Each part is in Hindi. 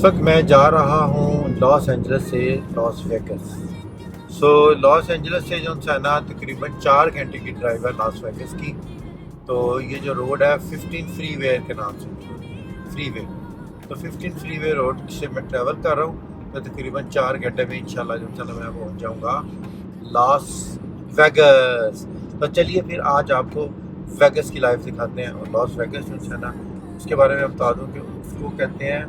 वक्त मैं जा रहा हूँ लॉस एंजल्स से लॉस वेगस। लॉस एंजल्स से जो है ना तकरीबन 4 घंटे की ड्राइव है लॉस वेगस की। तो ये जो रोड है 15 फ्री वे के नाम से, फ्री वे। तो 15 फ्री वे रोड से मैं ट्रैवल कर रहा हूँ। तो तकरीबन 4 घंटे में इंशाल्लाह जो है मैं पहुँच जाऊँगा लॉस वेगस। तो चलिए फिर आज आपको वेगस की लाइफ दिखाते हैं। और लॉस वेगस जो है ना उसके बारे में बता दूँ कि उसको कहते हैं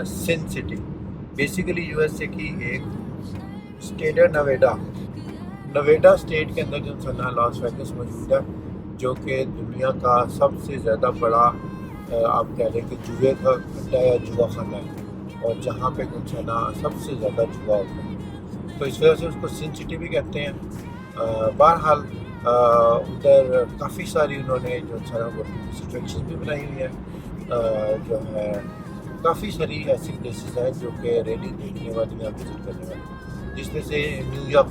सिन सिटी। बेसिकली यूएसए की एक स्टेट है नवेडा स्टेट के अंदर जो है ना लॉस वेगस मौजूद है, जो कि दुनिया का सबसे ज़्यादा बड़ा आप कह लें कि जुए का अड्डा या जुआ खाना है, और जहाँ पे जो है ना सबसे ज़्यादा जुआ होता है। तो इस वजह से उसको सिन सिटी भी कहते हैं। बहरहाल उधर काफ़ी सारी उन्होंने जो है ना वो सिचुएशन भी बनाई हुई है। जो है काफ़ी सारी ऐसी प्लेसेस हैं जो कि रेली देखने वाली या विजिट करने वाली, जिसमें से न्यूयॉर्क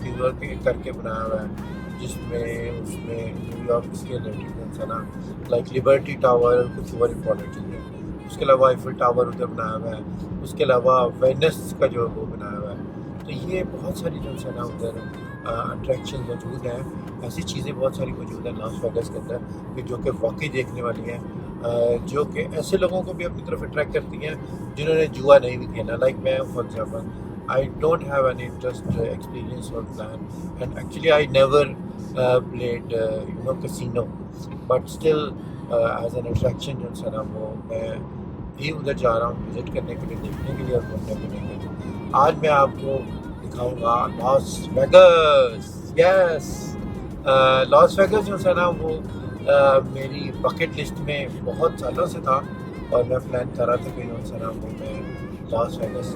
करके बनाया हुआ है, जिसमें उसमें न्यूयॉर्क के रिलेटेड ना लाइक लिबर्टी टावर कुछ और इम्पॉर्टेंट चीज़ें। उसके अलावा आईफल टावर उधर बनाया हुआ है। उसके अलावा वेनिस का जो वो बनाया हुआ है। तो ये बहुत सारी जो है ना उधर अट्रैक्शन मौजूद हैं। ऐसी चीज़ें बहुत सारी मौजूद हैं लॉस वेगस के अंदर कि जो कि वाकई देखने वाली हैं, जो कि ऐसे लोगों को भी अपनी तरफ अट्रैक्ट करती हैं जिन्होंने जुआ नहीं भी खेला। लाइक मैं for example I don't have any interest experience और plan, and actually I never played casino, but still as an attraction जो है ना वो मैं भी उधर जा रहा हूँ विजिट करने के लिए, देखने के लिए और घूमने फिरने के लिए। आज मैं आपको दिखाऊंगा Las Vegas. Yes, Las Vegas जो है ना वो मेरी बकेट लिस्ट में बहुत सालों से था, और मैं प्लान कर रहा था कि जो है ना वो मैं लॉस वेगस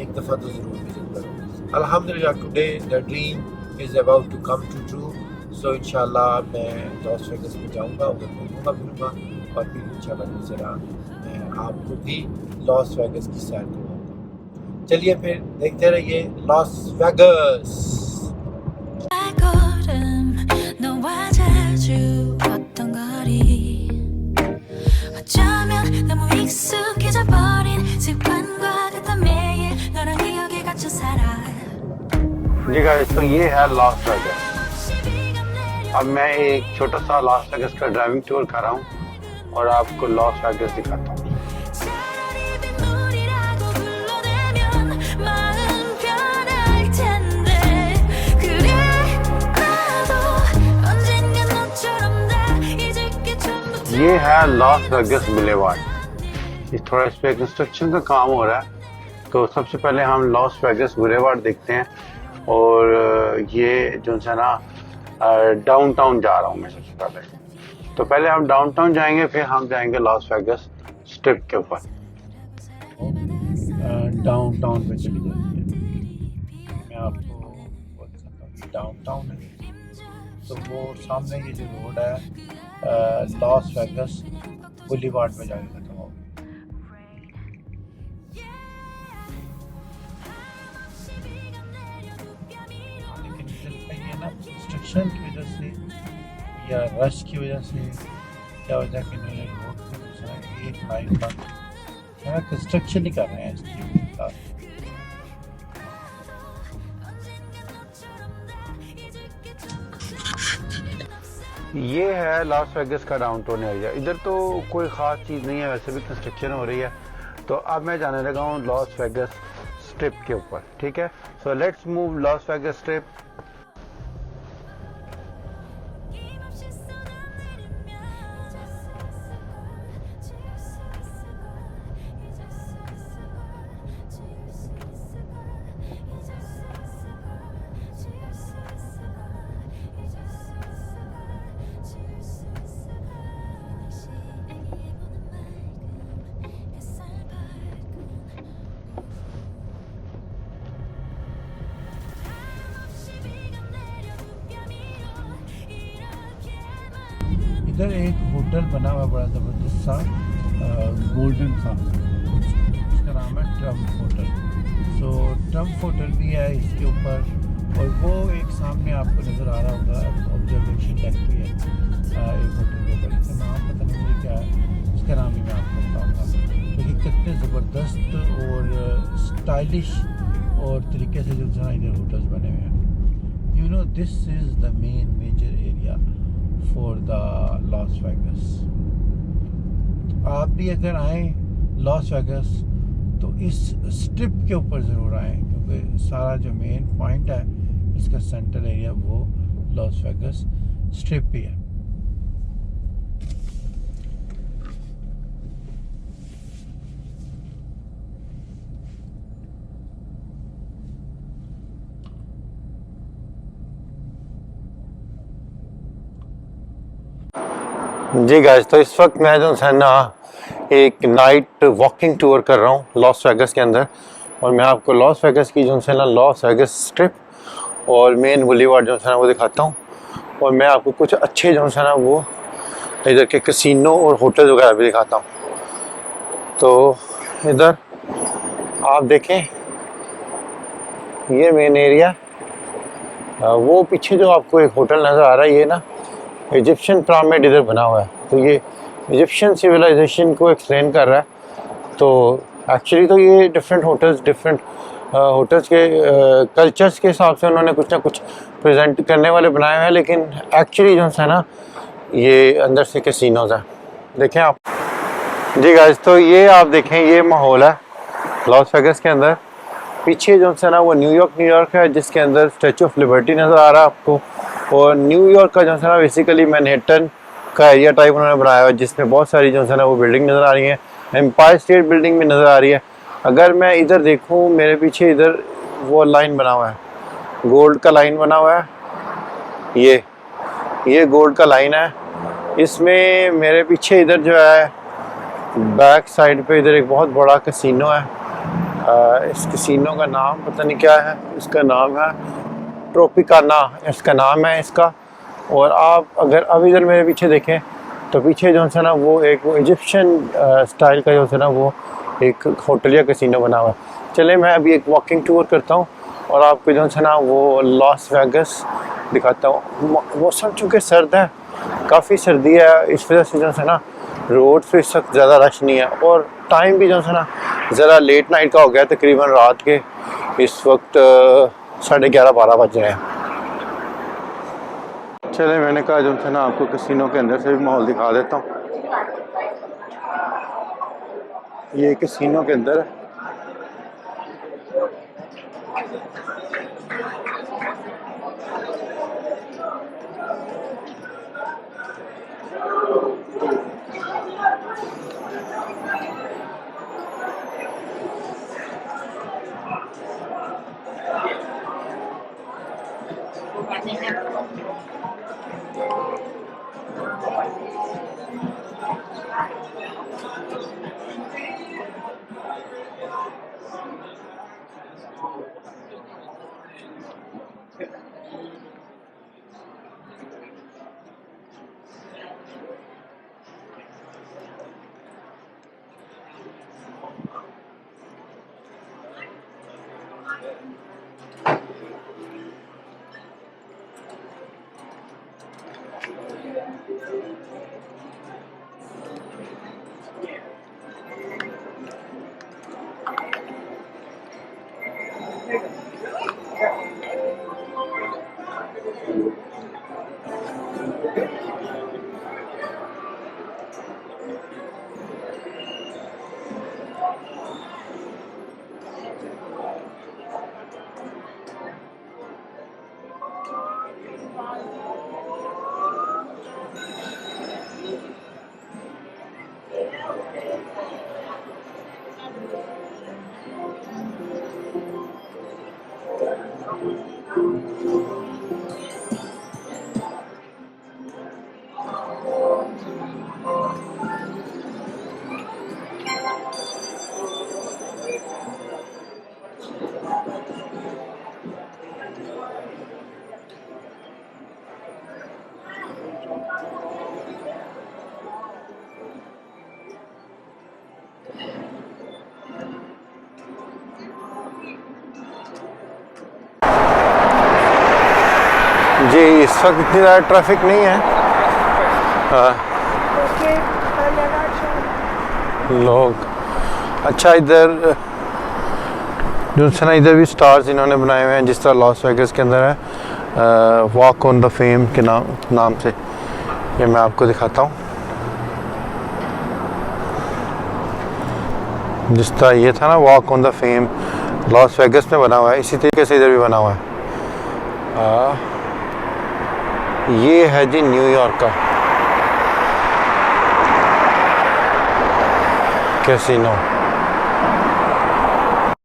एक दफ़ा तो ज़रूर विजिट करूँ। अल्हम्दुलिल्लाह today the dream is about to come to true. So इंशाल्लाह मैं लॉस वेगस में जाऊँगा, उधर घूमूँगा फिरूँगा, और फिर इंशाल्लाह ज़रा मैं आपको भी लॉस वेगस की सैर करवाऊँगा। चलिए फिर देखते रहिए लॉस वेगस। जी गाइस, तो ये है लॉस वेगस। अब मैं एक छोटा सा लॉस वेगस का ड्राइविंग टूर कर रहा हूँ और आपको लॉस वेगस दिखाता हूँ। ये है लॉस वेगस बुलेवार्ड। इस थोड़ा इस पे कंस्ट्रक्शन का काम हो रहा है, तो सबसे पहले हम लॉस वेगस बुलेवार्ड देखते हैं। और ये जो है ना डाउनटाउन जा रहा हूँ मैं सबसे पहले। तो पहले हम डाउनटाउन जाएंगे, फिर हम जाएंगे लॉस वेगस स्ट्रिप के ऊपर। डाउनटाउन पे चली जाती है। मैं आपको बताता हूँ डाउनटाउन है, तो वो सामने ये जो रोड है लॉस वेगस बुलेवार्ड पे जाके खत्म होगी। कंस्ट्रक्शन की वजह से या रश की वजह से क्या वजह कि इन्होंने रोड पे दूसरा एक लाइन का कंस्ट्रक्शन ही कर रहे हैं इसकी साथ। ये है लॉस वेगस का डाउनटाउन एरिया। इधर तो कोई ख़ास चीज़ नहीं है, वैसे भी कंस्ट्रक्शन हो रही है। तो अब मैं जाने लगा हूँ लॉस वेगस स्ट्रिप के ऊपर, ठीक है। So let's move Las Vegas strip. इधर एक होटल बना हुआ बड़ा ज़बरदस्त सा गोल्डन सा, उसका नाम है ट्रम्प होटल। सो ट्रम्प होटल भी है इसके ऊपर, और वो एक सामने आपको नज़र आ रहा होगा ऑब्जर्वेशन डेक भी है एक होटल के ऊपर। इसका नाम पता नहीं मुझे क्या है, उसका नाम भी मैं आपको बताऊँगा। क्योंकि कितने ज़बरदस्त और स्टाइलिश और तरीके से जो है ना इधर होटल्स बने हुए हैं। You know this is the major area for the Las Vegas. आप भी अगर आएँ लॉस वेगस तो इस स्ट्रिप के ऊपर ज़रूर आएँ, क्योंकि सारा जो मेन पॉइंट है इसका सेंट्रल एरिया वो लॉस वेगस स्ट्रिप भी है। जी गाइस, तो इस वक्त मैं जो है ना एक नाइट वॉकिंग टूर कर रहा हूँ लॉस वेगस के अंदर, और मैं आपको लॉस वेगस की जो है ना लॉस वेगस स्ट्रिप और मेन बुलीवार्ड जो है ना वो दिखाता हूँ, और मैं आपको कुछ अच्छे जो है ना वो इधर के कैसीनो और होटल वगैरह भी दिखाता हूँ। तो इधर आप देखें, ये मेन एरिया, वो पीछे जो आपको एक होटल नज़र आ रहा है, ये ना इजिप्शियन पिरामिड इधर बना हुआ है, तो ये इजिप्शियन सिविलाइजेशन को एक्सप्लेन कर रहा है। तो एक्चुअली तो ये डिफरेंट होटल्स के कल्चर्स के हिसाब से उन्होंने कुछ ना कुछ प्रेजेंट करने वाले बनाए हुए हैं, लेकिन एक्चुअली जो है ना ये अंदर से कैसीनोज हैं। देखें आप जी गाइस, तो ये आप देखें, ये माहौल है लॉस वेगस के अंदर। पीछे जो है ना वो न्यूयॉर्क है, जिसके अंदर स्टैचू ऑफ लिबर्टी नज़र आ रहा है आपको, और न्यूयॉर्क का जो है ना बेसिकली मैनहट्टन का एरिया टाइप उन्होंने बनाया हुआ है, जिसमें बहुत सारी जो है ना वो बिल्डिंग नज़र आ रही है। एम्पायर स्टेट बिल्डिंग भी नज़र आ रही है। अगर मैं इधर देखूँ, मेरे पीछे इधर वो लाइन बना हुआ है, गोल्ड का लाइन बना हुआ है, ये गोल्ड का लाइन है। इसमें मेरे पीछे इधर जो है बैक साइड पे इधर एक बहुत बड़ा कैसीनो है। इस कैसीनो का नाम पता नहीं क्या है, इसका नाम है ट्रोपिकाना, इसका नाम है इसका। और आप अगर अब इधर मेरे पीछे देखें तो पीछे जो है ना वो एक इजिप्शियन स्टाइल का जो है ना वो एक होटल या कैसीनो बना हुआ है। चले मैं अभी एक वॉकिंग टूर करता हूँ और आपको जो है ना वो लॉस वेगस दिखाता हूँ। मौसम चूँकि सर्द है, काफ़ी सर्दी है, इस वजह से जो है ना रोड पे इस वक्त ज़्यादा रश नहीं है, और टाइम भी जो है ना ज़रा लेट नाइट का हो गया, तकरीबन रात के इस वक्त 11:30-12 बज रहे हैं। चले मैंने कहा जो है ना आपको कैसीनो के अंदर से भी माहौल दिखा देता हूँ। ये कैसीनो के अंदर है। जी इस वक्त इतनी ज़्यादा ट्रैफिक नहीं है। लोग अच्छा इधर जो से ना इधर भी स्टार्स इन्होंने बनाए हुए हैं जिस तरह लॉस वेगस के अंदर है वॉक ऑन द फेम के नाम से। ये मैं आपको दिखाता हूँ। जिस तरह ये था ना walk on the fame Las Vegas में बना हुआ है, इसी तरीके से इधर भी बना हुआ है। ये है जी न्यूयॉर्क का कैसीनो।